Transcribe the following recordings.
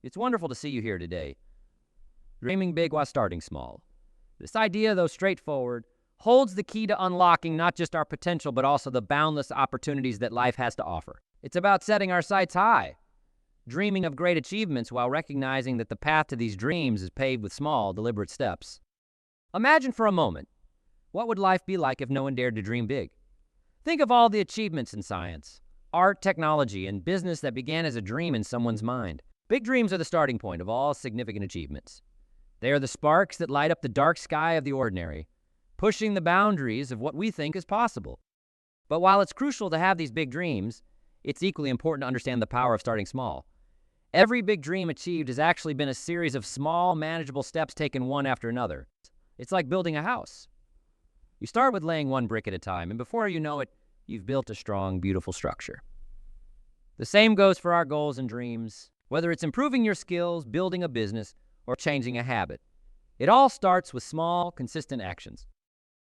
It's wonderful to see you here today. Dreaming big while starting small. This idea, though straightforward, holds the key to unlocking not just our potential, but also the boundless opportunities that life has to offer. It's about setting our sights high, dreaming of great achievements while recognizing that the path to these dreams is paved with small, deliberate steps. Imagine for a moment, what would life be like if no one dared to dream big? Think of all the achievements in science, art, technology, and business that began as a dream in someone's mind. Big dreams are the starting point of all significant achievements. They are the sparks that light up the dark sky of the ordinary, pushing the boundaries of what we think is possible. But while it's crucial to have these big dreams, it's equally important to understand the power of starting small. Every big dream achieved has actually been a series of small, manageable steps taken one after another. It's like building a house. You start with laying one brick at a time, and before you know it, you've built a strong, beautiful structure. The same goes for our goals and dreams. Whether it's improving your skills, building a business, or changing a habit, it all starts with small, consistent actions.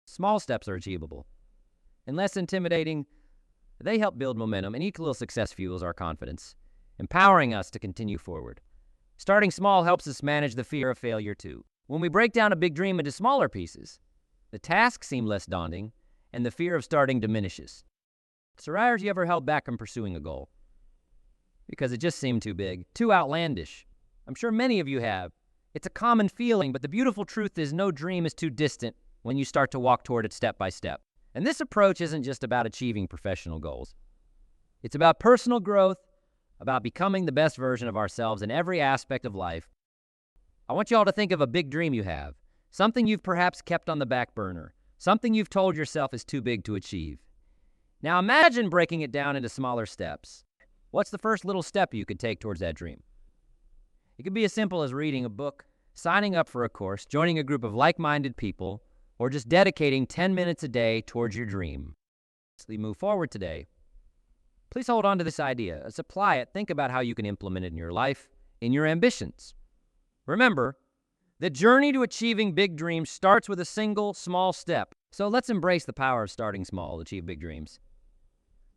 Small steps are achievable. And less intimidating, they help build momentum, and each little success fuels our confidence, empowering us to continue forward. Starting small helps us manage the fear of failure too. When we break down a big dream into smaller pieces, the tasks seem less daunting, and the fear of starting diminishes. So, have you ever held back from pursuing a goal because it just seemed too big, too outlandish? I'm sure many of you have. It's a common feeling, but the beautiful truth is no dream is too distant when you start to walk toward it step by step. And this approach isn't just about achieving professional goals. It's about personal growth, about becoming the best version of ourselves in every aspect of life. I want you all to think of a big dream you have, something you've perhaps kept on the back burner, something you've told yourself is too big to achieve. Now imagine breaking it down into smaller steps. What's the first little step you could take towards that dream? It could be as simple as reading a book, signing up for a course, joining a group of like-minded people, or just dedicating 10 minutes a day towards your dream. As we move forward today, please hold on to this idea. Let's apply it. Think about how you can implement it in your life, in your ambitions. Remember, the journey to achieving big dreams starts with a single, small step. So let's embrace the power of starting small to achieve big dreams.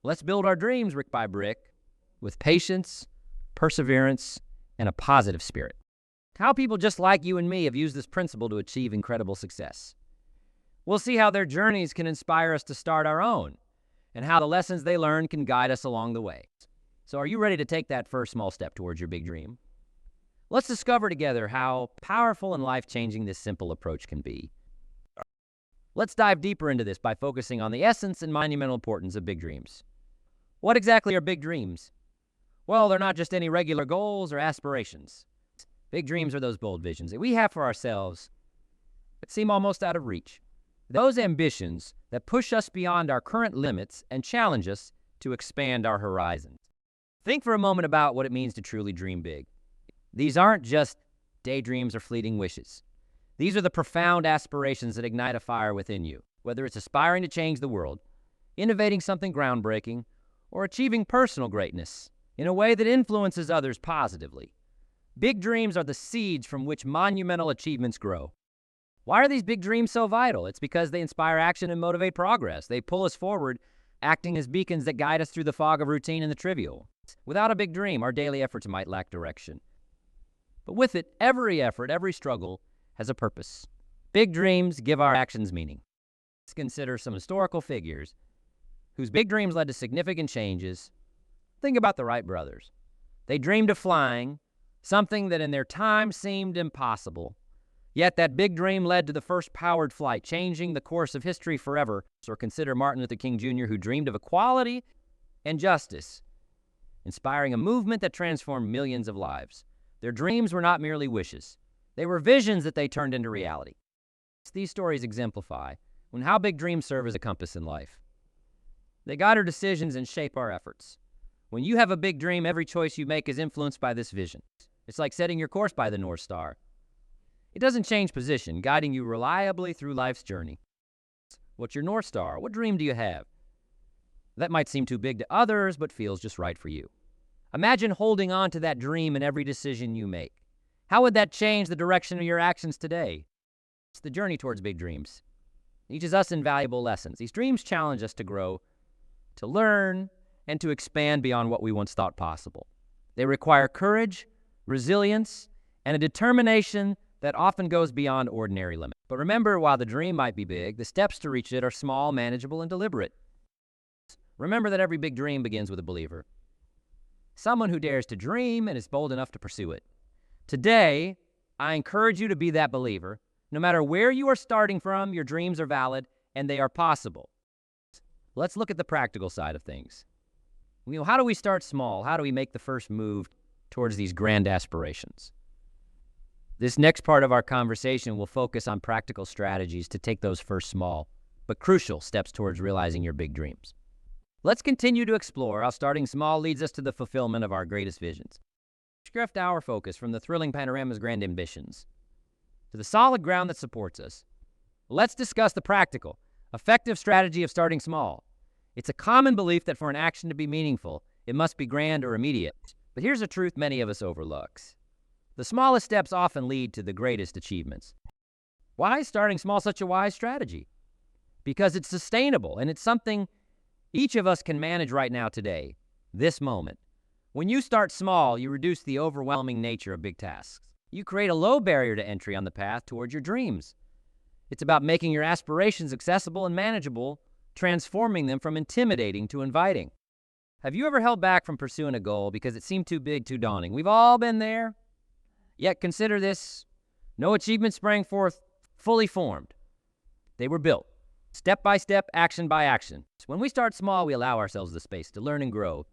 Let's build our dreams brick by brick with patience, perseverance, and a positive spirit. How people just like you and me have used this principle to achieve incredible success. We'll see how their journeys can inspire us to start our own, and how the lessons they learn can guide us along the way. So are you ready to take that first small step towards your big dream? Let's discover together how powerful and life-changing this simple approach can be. Let's dive deeper into this by focusing on the essence and monumental importance of big dreams. What exactly are big dreams? Well, they're not just any regular goals or aspirations. Big dreams are those bold visions that we have for ourselves that seem almost out of reach. Those ambitions that push us beyond our current limits and challenge us to expand our horizons. Think for a moment about what it means to truly dream big. These aren't just daydreams or fleeting wishes. These are the profound aspirations that ignite a fire within you, whether it's aspiring to change the world, innovating something groundbreaking, or achieving personal greatness in a way that influences others positively. Big dreams are the seeds from which monumental achievements grow. Why are these big dreams so vital? It's because they inspire action and motivate progress. They pull us forward, acting as beacons that guide us through the fog of routine and the trivial. Without a big dream, our daily efforts might lack direction. But with it, every effort, every struggle has a purpose. Big dreams give our actions meaning. Let's consider some historical figures whose big dreams led to significant changes. Think about the Wright brothers. They dreamed of flying, something that in their time seemed impossible. Yet that big dream led to the first powered flight, changing the course of history forever. Or consider Martin Luther King Jr., who dreamed of equality and justice, inspiring a movement that transformed millions of lives. Their dreams were not merely wishes. They were visions that they turned into reality. These stories exemplify how big dreams serve as a compass in life. They guide our decisions and shape our efforts. When you have a big dream, every choice you make is influenced by this vision. It's like setting your course by the North Star. It doesn't change position, guiding you reliably through life's journey. What's your North Star? What dream do you have? That might seem too big to others, but feels just right for you. Imagine holding on to that dream in every decision you make. How would that change the direction of your actions today? It's the journey towards big dreams. It teaches us invaluable lessons. These dreams challenge us to grow, to learn, and to expand beyond what we once thought possible. They require courage, resilience, and a determination that often goes beyond ordinary limits. But remember, while the dream might be big, the steps to reach it are small, manageable, and deliberate. Remember that every big dream begins with a believer, someone who dares to dream and is bold enough to pursue it. Today, I encourage you to be that believer. No matter where you are starting from, your dreams are valid and they are possible. Let's look at the practical side of things. How do we start small? How do we make the first move towards these grand aspirations? This next part of our conversation will focus on practical strategies to take those first small, but crucial steps towards realizing your big dreams. Let's continue to explore how starting small leads us to the fulfillment of our greatest visions. Shift our focus from the thrilling panorama's grand ambitions to the solid ground that supports us. Let's discuss the practical, effective strategy of starting small. It's a common belief that for an action to be meaningful, it must be grand or immediate. But here's a truth many of us overlook. The smallest steps often lead to the greatest achievements. Why is starting small such a wise strategy? Because it's sustainable, and it's something each of us can manage right now today, this moment. When you start small, you reduce the overwhelming nature of big tasks. You create a low barrier to entry on the path towards your dreams. It's about making your aspirations accessible and manageable, transforming them from intimidating to inviting. Have you ever held back from pursuing a goal because it seemed too big, too daunting? We've all been there. Yet consider this: no achievement sprang forth fully formed. They were built, step by step, action by action. When we start small, we allow ourselves the space to learn and grow,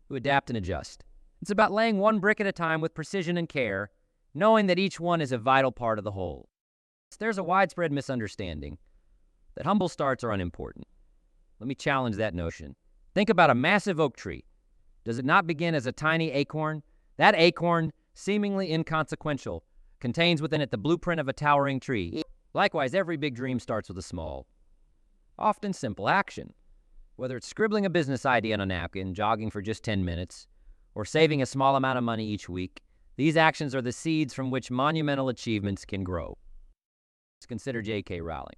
to adapt and adjust. It's about laying one brick at a time with precision and care, knowing that each one is a vital part of the whole. There's a widespread misunderstanding that humble starts are unimportant. Let me challenge that notion. Think about a massive oak tree. Does it not begin as a tiny acorn? That acorn, seemingly inconsequential, contains within it the blueprint of a towering tree. Likewise, every big dream starts with a small, often simple action. Whether it's scribbling a business idea on a napkin, jogging for just 10 minutes, or saving a small amount of money each week, these actions are the seeds from which monumental achievements can grow. Let's consider J.K. Rowling,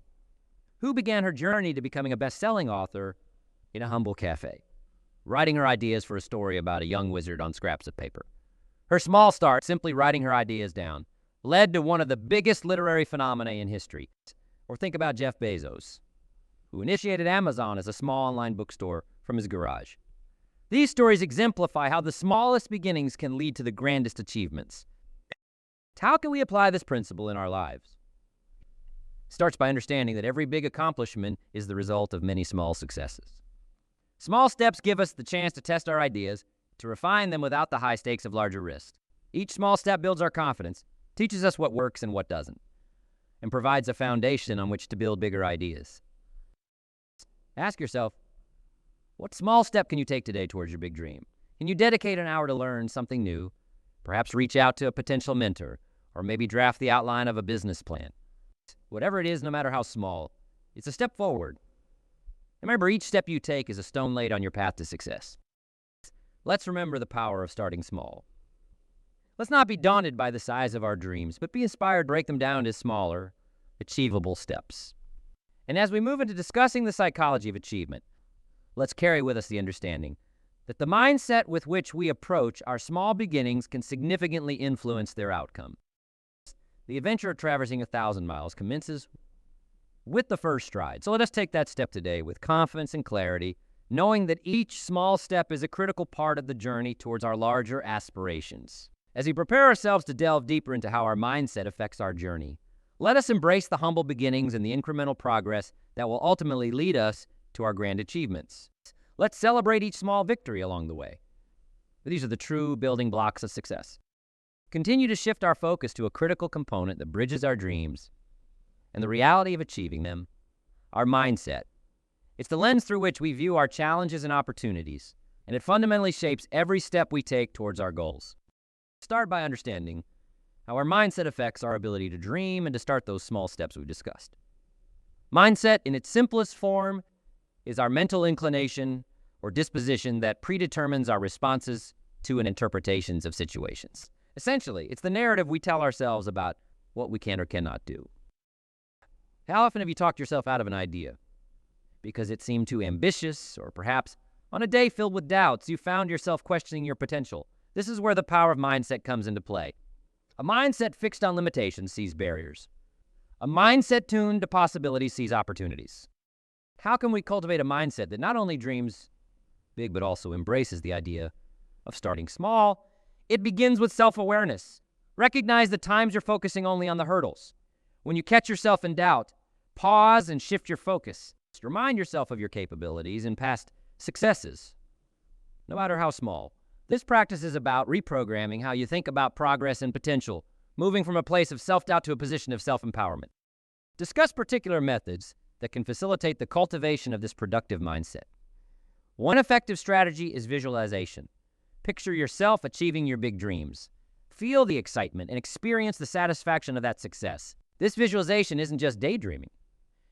who began her journey to becoming a best-selling author in a humble cafe, writing her ideas for a story about a young wizard on scraps of paper. Her small start, simply writing her ideas down, led to one of the biggest literary phenomena in history. Or think about Jeff Bezos, who initiated Amazon as a small online bookstore from his garage. These stories exemplify how the smallest beginnings can lead to the grandest achievements. How can we apply this principle in our lives? It starts by understanding that every big accomplishment is the result of many small successes. Small steps give us the chance to test our ideas, to refine them without the high stakes of larger risks. Each small step builds our confidence, teaches us what works and what doesn't, and provides a foundation on which to build bigger ideas. Ask yourself, what small step can you take today towards your big dream? Can you dedicate an hour to learn something new, perhaps reach out to a potential mentor, or maybe draft the outline of a business plan? Whatever it is, no matter how small, it's a step forward. Remember, each step you take is a stone laid on your path to success. Let's remember the power of starting small. Let's not be daunted by the size of our dreams, but be inspired to break them down into smaller, achievable steps. And as we move into discussing the psychology of achievement, let's carry with us the understanding that the mindset with which we approach our small beginnings can significantly influence their outcome. The adventure of traversing 1,000 miles commences with the first stride. So let us take that step today with confidence and clarity, knowing that each small step is a critical part of the journey towards our larger aspirations. As we prepare ourselves to delve deeper into how our mindset affects our journey, let us embrace the humble beginnings and the incremental progress that will ultimately lead us to our grand achievements. Let's celebrate each small victory along the way. These are the true building blocks of success. Continue to shift our focus to a critical component that bridges our dreams and the reality of achieving them, our mindset. It's the lens through which we view our challenges and opportunities, and it fundamentally shapes every step we take towards our goals. Start by understanding how our mindset affects our ability to dream and to start those small steps we discussed. Mindset, in its simplest form, is our mental inclination or disposition that predetermines our responses to and interpretations of situations. Essentially, it's the narrative we tell ourselves about what we can or cannot do. How often have you talked yourself out of an idea because it seemed too ambitious, or perhaps on a day filled with doubts, you found yourself questioning your potential? This is where the power of mindset comes into play. A mindset fixed on limitations sees barriers. A mindset tuned to possibilities sees opportunities. How can we cultivate a mindset that not only dreams big but also embraces the idea of starting small? It begins with self-awareness. Recognize the times you're focusing only on the hurdles. When you catch yourself in doubt, pause and shift your focus. Remind yourself of your capabilities and past successes, no matter how small. This practice is about reprogramming how you think about progress and potential, moving from a place of self-doubt to a position of self-empowerment. Discuss particular methods that can facilitate the cultivation of this productive mindset. One effective strategy is visualization. Picture yourself achieving your big dreams. Feel the excitement and experience the satisfaction of that success. This visualization isn't just daydreaming.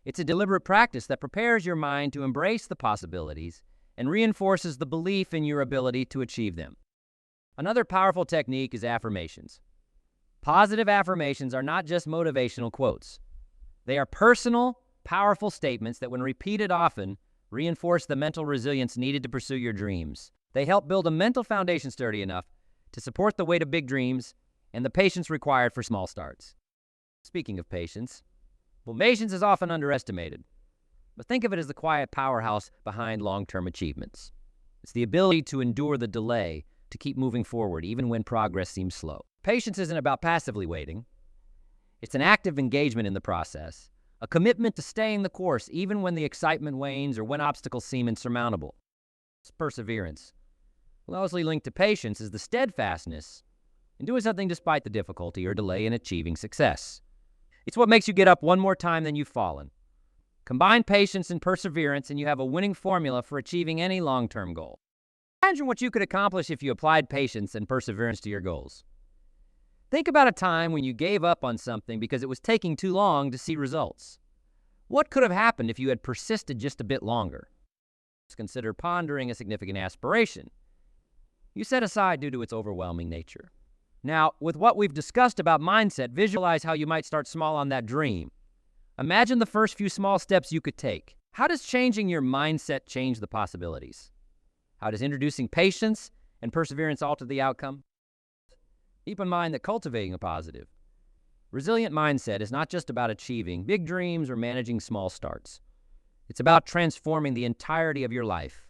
It's a deliberate practice that prepares your mind to embrace the possibilities and reinforces the belief in your ability to achieve them. Another powerful technique is affirmations. Positive affirmations are not just motivational quotes. They are personal, powerful statements that, when repeated often, reinforce the mental resilience needed to pursue your dreams. They help build a mental foundation sturdy enough to support the weight of big dreams and the patience required for small starts. Speaking of patience, well, patience is often underestimated, but think of it as the quiet powerhouse behind long-term achievements. It's the ability to endure the delay, to keep moving forward even when progress seems slow. Patience isn't about passively waiting. It's an active engagement in the process, a commitment to staying the course even when the excitement wanes or when obstacles seem insurmountable. It's perseverance. Closely linked to patience is the steadfastness in doing something despite the difficulty or delay in achieving success. It's what makes you get up one more time than you've fallen. Combine patience and perseverance and you have a winning formula for achieving any long-term goal. Imagine what you could accomplish if you applied patience and perseverance to your goals. Think about a time when you gave up on something because it was taking too long to see results. What could have happened if you had persisted just a bit longer? Consider pondering a significant aspiration you set aside due to its overwhelming nature. Now, with what we've discussed about mindset, visualize how you might start small on that dream. Imagine the first few small steps you could take. How does changing your mindset change the possibilities? How does introducing patience and perseverance alter the outcome? Keep in mind that cultivating a positive, resilient mindset is not just about achieving big dreams or managing small starts. It's about transforming the entirety of your life.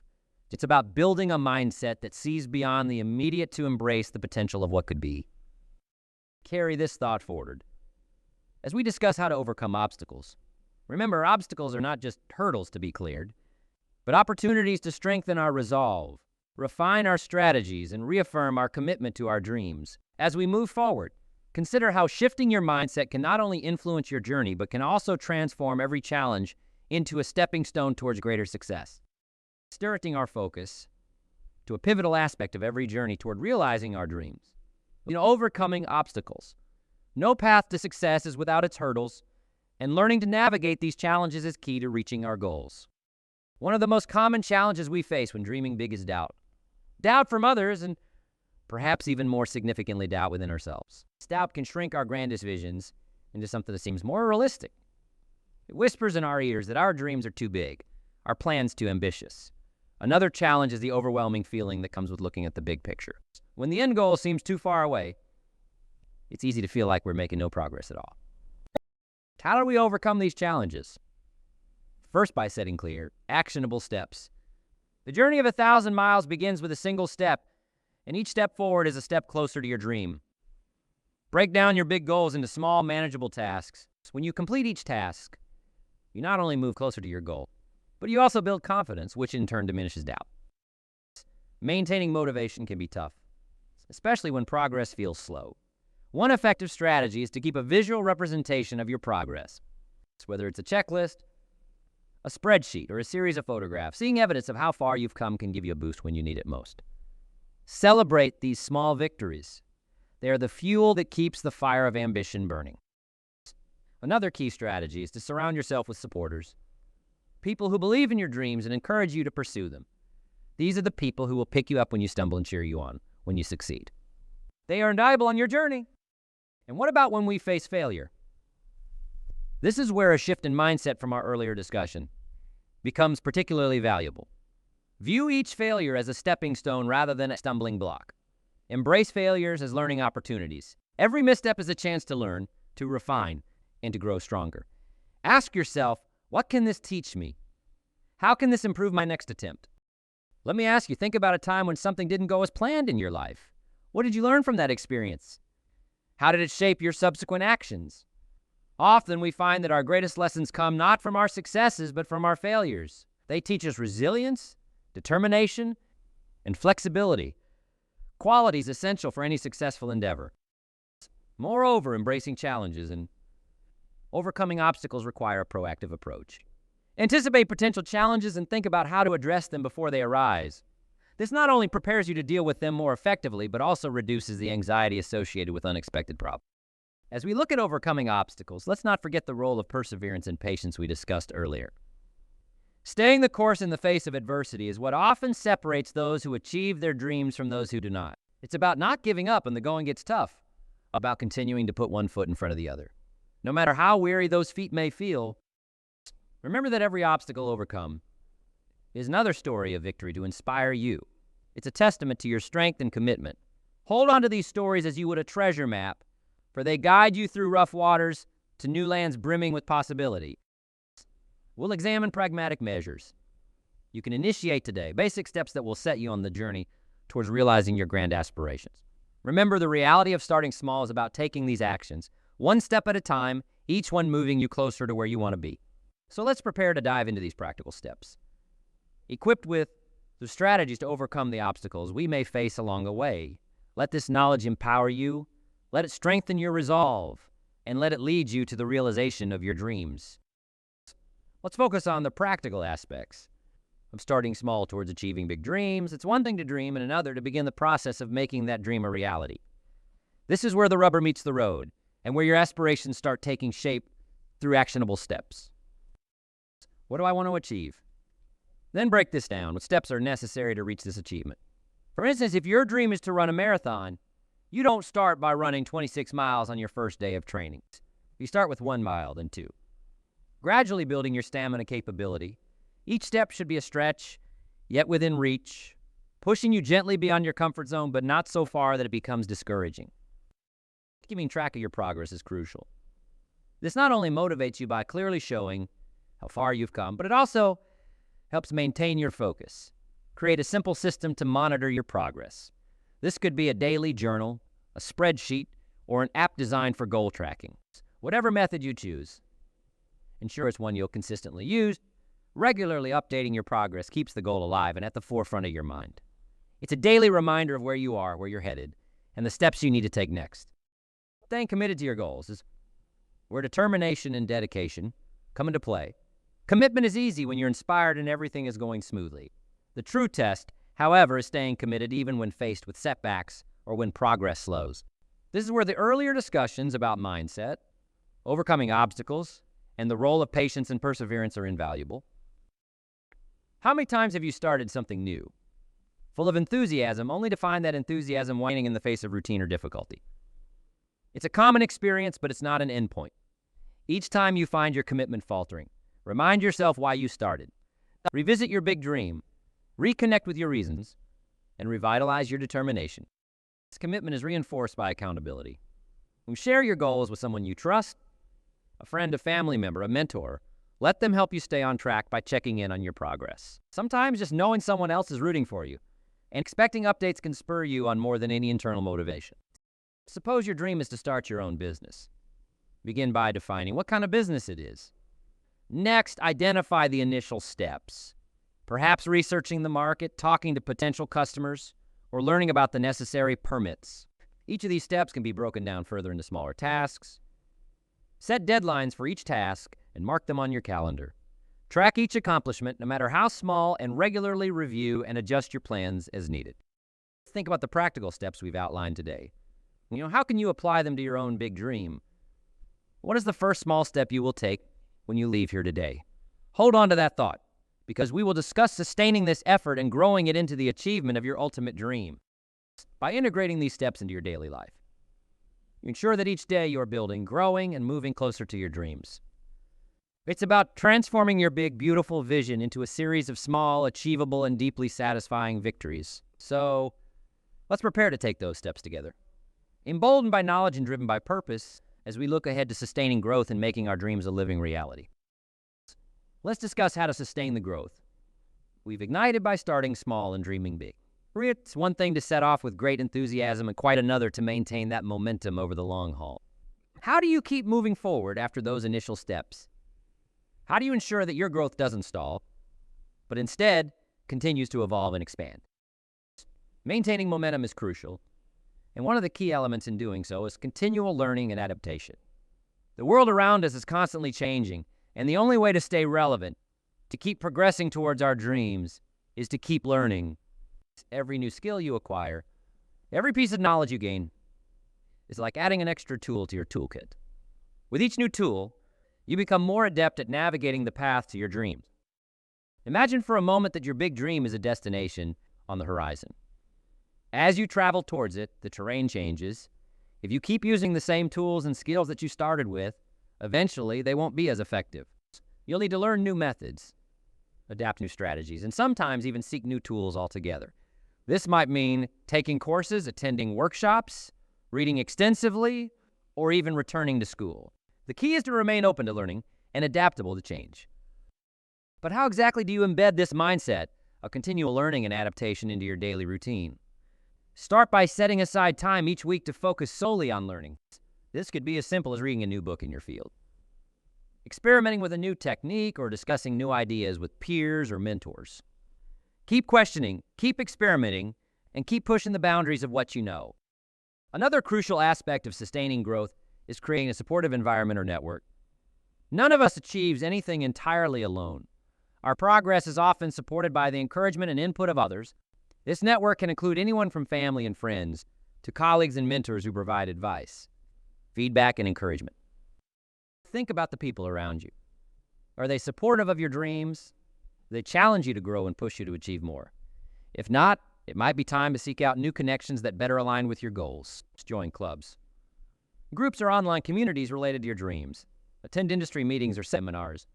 It's about building a mindset that sees beyond the immediate to embrace the potential of what could be. Carry this thought forward. As we discuss how to overcome obstacles, remember, obstacles are not just hurdles to be cleared, but opportunities to strengthen our resolve, refine our strategies, and reaffirm our commitment to our dreams. As we move forward, consider how shifting your mindset can not only influence your journey, but can also transform every challenge into a stepping stone towards greater success. Directing our focus to a pivotal aspect of every journey toward realizing our dreams. Overcoming obstacles. No path to success is without its hurdles, and learning to navigate these challenges is key to reaching our goals. One of the most common challenges we face when dreaming big is doubt. Doubt from others, and perhaps even more significantly, doubt within ourselves. Doubt can shrink our grandest visions into something that seems more realistic. It whispers in our ears that our dreams are too big, our plans too ambitious. Another challenge is the overwhelming feeling that comes with looking at the big picture. When the end goal seems too far away, it's easy to feel like we're making no progress at all. How do we overcome these challenges? First, by setting clear, actionable steps. The journey of 1,000 miles begins with a single step, and each step forward is a step closer to your dream. Break down your big goals into small, manageable tasks. When you complete each task, you not only move closer to your goal, but you also build confidence, which in turn diminishes doubt. Maintaining motivation can be tough, especially when progress feels slow. One effective strategy is to keep a visual representation of your progress. Whether it's a checklist, a spreadsheet, or a series of photographs, seeing evidence of how far you've come can give you a boost when you need it most. Celebrate these small victories. They are the fuel that keeps the fire of ambition burning. Another key strategy is to surround yourself with supporters. People who believe in your dreams and encourage you to pursue them. These are the people who will pick you up when you stumble and cheer you on when you succeed. They are invaluable on your journey. And what about when we face failure? This is where a shift in mindset from our earlier discussion becomes particularly valuable. View each failure as a stepping stone rather than a stumbling block. Embrace failures as learning opportunities. Every misstep is a chance to learn, to refine, and to grow stronger. Ask yourself, what can this teach me? How can this improve my next attempt? Let me ask you, think about a time when something didn't go as planned in your life. What did you learn from that experience? How did it shape your subsequent actions? Often we find that our greatest lessons come not from our successes, but from our failures. They teach us resilience, determination, and flexibility, qualities essential for any successful endeavor. Moreover, embracing challenges and overcoming obstacles require a proactive approach. Anticipate potential challenges and think about how to address them before they arise. This not only prepares you to deal with them more effectively, but also reduces the anxiety associated with unexpected problems. As we look at overcoming obstacles, let's not forget the role of perseverance and patience we discussed earlier. Staying the course in the face of adversity is what often separates those who achieve their dreams from those who do not. It's about not giving up when the going gets tough, about continuing to put one foot in front of the other. No matter how weary those feet may feel, remember that every obstacle overcome is another story of victory to inspire you. It's a testament to your strength and commitment. Hold on to these stories as you would a treasure map, for they guide you through rough waters to new lands brimming with possibility. We'll examine pragmatic measures you can initiate today, basic steps that will set you on the journey towards realizing your grand aspirations. Remember, the reality of starting small is about taking these actions, one step at a time, each one moving you closer to where you want to be. So let's prepare to dive into these practical steps. Equipped with the strategies to overcome the obstacles we may face along the way, let this knowledge empower you, let it strengthen your resolve, and let it lead you to the realization of your dreams. Let's focus on the practical aspects of starting small towards achieving big dreams. It's one thing to dream and another to begin the process of making that dream a reality. This is where the rubber meets the road and where your aspirations start taking shape through actionable steps. What do I want to achieve? Then break this down. What steps are necessary to reach this achievement? For instance, if your dream is to run a marathon, you don't start by running 26 miles on your first day of training. You start with 1 mile, then 2. Gradually building your stamina capability. Each step should be a stretch, yet within reach, pushing you gently beyond your comfort zone, but not so far that it becomes discouraging. Keeping track of your progress is crucial. This not only motivates you by clearly showing how far you've come, but it also helps maintain your focus. Create a simple system to monitor your progress. This could be a daily journal, a spreadsheet, or an app designed for goal tracking. Whatever method you choose, ensure it's one you'll consistently use. Regularly updating your progress keeps the goal alive and at the forefront of your mind. It's a daily reminder of where you are, where you're headed, and the steps you need to take next. Staying committed to your goals is where determination and dedication come into play. Commitment is easy when you're inspired and everything is going smoothly. The true test, however, is staying committed even when faced with setbacks or when progress slows. This is where the earlier discussions about mindset, overcoming obstacles, and the role of patience and perseverance are invaluable. How many times have you started something new, full of enthusiasm, only to find that enthusiasm waning in the face of routine or difficulty? It's a common experience, but it's not an endpoint. Each time you find your commitment faltering, remind yourself why you started. Revisit your big dream, reconnect with your reasons, and revitalize your determination. This commitment is reinforced by accountability. When you share your goals with someone you trust, a friend, a family member, a mentor, let them help you stay on track by checking in on your progress. Sometimes just knowing someone else is rooting for you and expecting updates can spur you on more than any internal motivation. Suppose your dream is to start your own business. Begin by defining what kind of business it is. Next, identify the initial steps. Perhaps researching the market, talking to potential customers, or learning about the necessary permits. Each of these steps can be broken down further into smaller tasks. Set deadlines for each task and mark them on your calendar. Track each accomplishment, no matter how small, and regularly review and adjust your plans as needed. Think about the practical steps we've outlined today. How can you apply them to your own big dream? What is the first small step you will take when you leave here today? Hold on to that thought, because we will discuss sustaining this effort and growing it into the achievement of your ultimate dream. By integrating these steps into your daily life, you ensure that each day you're building, growing, and moving closer to your dreams. It's about transforming your big, beautiful vision into a series of small, achievable, and deeply satisfying victories. So, Let's prepare to take those steps together. Emboldened by knowledge and driven by purpose, as we look ahead to sustaining growth and making our dreams a living reality. Let's discuss how to sustain the growth. We've ignited by starting small and dreaming big. It's one thing to set off with great enthusiasm and quite another to maintain that momentum over the long haul. How do you keep moving forward after those initial steps? How do you ensure that your growth doesn't stall, but instead continues to evolve and expand? Maintaining momentum is crucial, and one of the key elements in doing so is continual learning and adaptation. The world around us is constantly changing, and the only way to stay relevant, to keep progressing towards our dreams, is to keep learning. Every new skill you acquire, every piece of knowledge you gain, is like adding an extra tool to your toolkit. With each new tool, you become more adept at navigating the path to your dreams. Imagine for a moment that your big dream is a destination on the horizon. As you travel towards it, the terrain changes. If you keep using the same tools and skills that you started with, eventually they won't be as effective. You'll need to learn new methods, adapt new strategies, and sometimes even seek new tools altogether. This might mean taking courses, attending workshops, reading extensively, or even returning to school. The key is to remain open to learning and adaptable to change. But how exactly do you embed this mindset of continual learning and adaptation into your daily routine? Start by setting aside time each week to focus solely on learning. This could be as simple as reading a new book in your field, experimenting with a new technique, or discussing new ideas with peers or mentors. Keep questioning, keep experimenting, and keep pushing the boundaries of what you know. Another crucial aspect of sustaining growth is creating a supportive environment or network. None of us achieves anything entirely alone. Our progress is often supported by the encouragement and input of others. This network can include anyone from family and friends to colleagues and mentors who provide advice, feedback, and encouragement. Think about the people around you. Are they supportive of your dreams? Do they challenge you to grow and push you to achieve more? If not, it might be time to seek out new connections that better align with your goals. Join clubs, groups, or online communities related to your dreams. Attend industry meetings or seminars.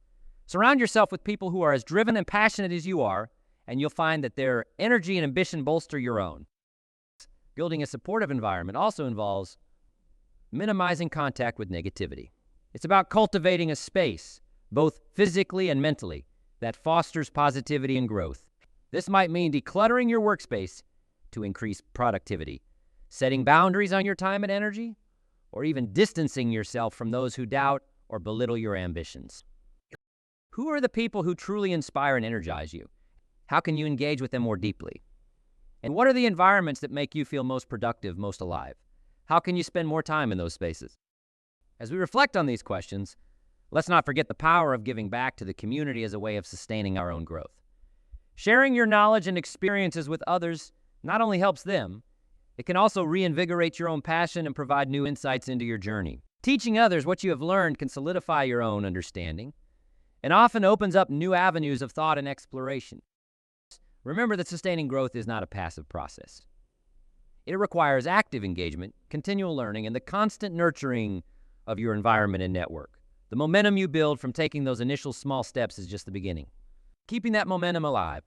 Surround yourself with people who are as driven and passionate as you are, and you'll find that their energy and ambition bolster your own. Building a supportive environment also involves minimizing contact with negativity. It's about cultivating a space, both physically and mentally, that fosters positivity and growth. This might mean decluttering your workspace to increase productivity, setting boundaries on your time and energy, or even distancing yourself from those who doubt or belittle your ambitions. Who are the people who truly inspire and energize you? How can you engage with them more deeply? And what are the environments that make you feel most productive, most alive? How can you spend more time in those spaces? As we reflect on these questions, let's not forget the power of giving back to the community as a way of sustaining our own growth. Sharing your knowledge and experiences with others not only helps them, it can also reinvigorate your own passion and provide new insights into your journey. Teaching others what you have learned can solidify your own understanding and often opens up new avenues of thought and exploration. Remember that sustaining growth is not a passive process. It requires active engagement, continual learning, and the constant nurturing of your environment and network. The momentum you build from taking those initial small steps is just the beginning. Keeping that momentum alive,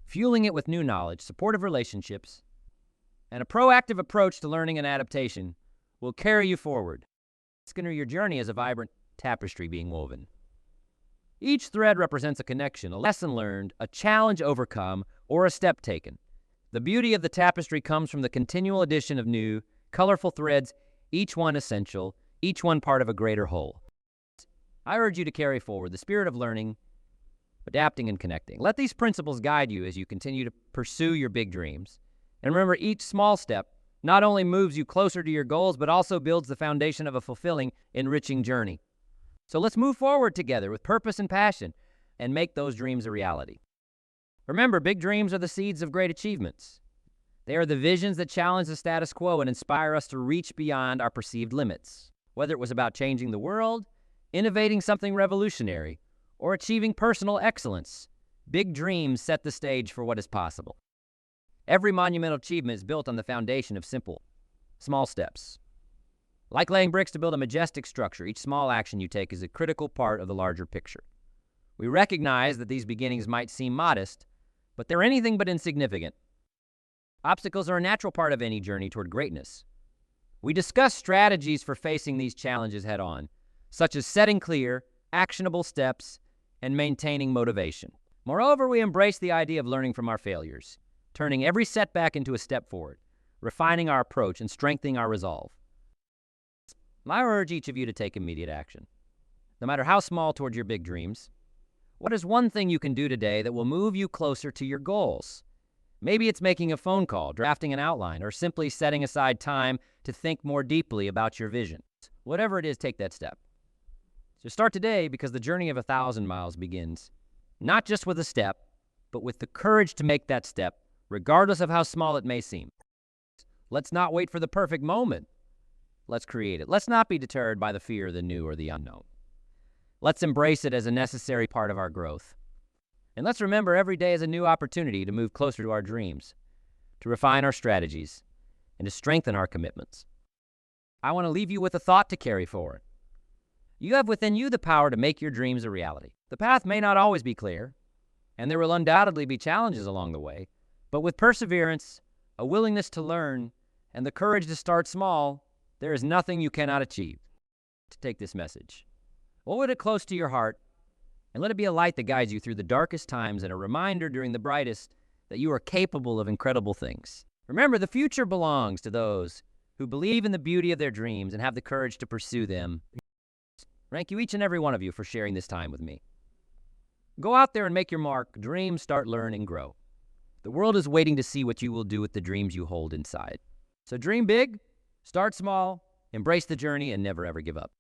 fueling it with new knowledge, supportive relationships, and a proactive approach to learning and adaptation will carry you forward. It's going to be your journey as a vibrant tapestry being woven. Each thread represents a connection, a lesson learned, a challenge overcome, or a step taken. The beauty of the tapestry comes from the continual addition of new, colorful threads, each one essential, each one part of a greater whole. I urge you to carry forward the spirit of learning, adapting, and connecting. Let these principles guide you as you continue to pursue your big dreams. And remember, each small step not only moves you closer to your goals, but also builds the foundation of a fulfilling, enriching journey. So let's move forward together with purpose and passion and make those dreams a reality. Remember, big dreams are the seeds of great achievements. They are the visions that challenge the status quo and inspire us to reach beyond our perceived limits. Whether it was about changing the world, innovating something revolutionary, or achieving personal excellence, big dreams set the stage for what is possible. Every monumental achievement is built on the foundation of simple, small steps. Like laying bricks to build a majestic structure, each small action you take is a critical part of the larger picture. We recognize that these beginnings might seem modest, but they're anything but insignificant. Obstacles are a natural part of any journey toward greatness. We discuss strategies for facing these challenges head on, such as setting clear, actionable steps and maintaining motivation. Moreover, we embrace the idea of learning from our failures, turning every setback into a step forward, refining our approach and strengthening our resolve. I urge each of you to take immediate action. No matter how small towards your big dreams, what is one thing you can do today that will move you closer to your goals? Maybe it's making a phone call, drafting an outline, or simply setting aside time to think more deeply about your vision. Whatever it is, take that step. So start today, because the journey of 1,000 miles begins not just with a step, but with the courage to make that step, regardless of how small it may seem. Let's not wait for the perfect moment. Let's create it. Let's not be deterred by the fear of the new or the unknown. Let's embrace it as a necessary part of our growth. And let's remember every day is a new opportunity to move closer to our dreams, to refine our strategies, and to strengthen our commitments. I want to leave you with a thought to carry forward. You have within you the power to make your dreams a reality. The path may not always be clear, and there will undoubtedly be challenges along the way, but with perseverance, a willingness to learn, and the courage to start small, there is nothing you cannot achieve. To take this message, hold it close to your heart, and let it be a light that guides you through the darkest times and a reminder during the brightest that you are capable of incredible things. Remember, the future belongs to those who believe in the beauty of their dreams and have the courage to pursue them. Thank you, each and every one of you, for sharing this time with me. Go out there and make your mark. Dream, start, learn, and grow. The world is waiting to see what you will do with the dreams you hold inside. So dream big, start small, embrace the journey, and never ever give up.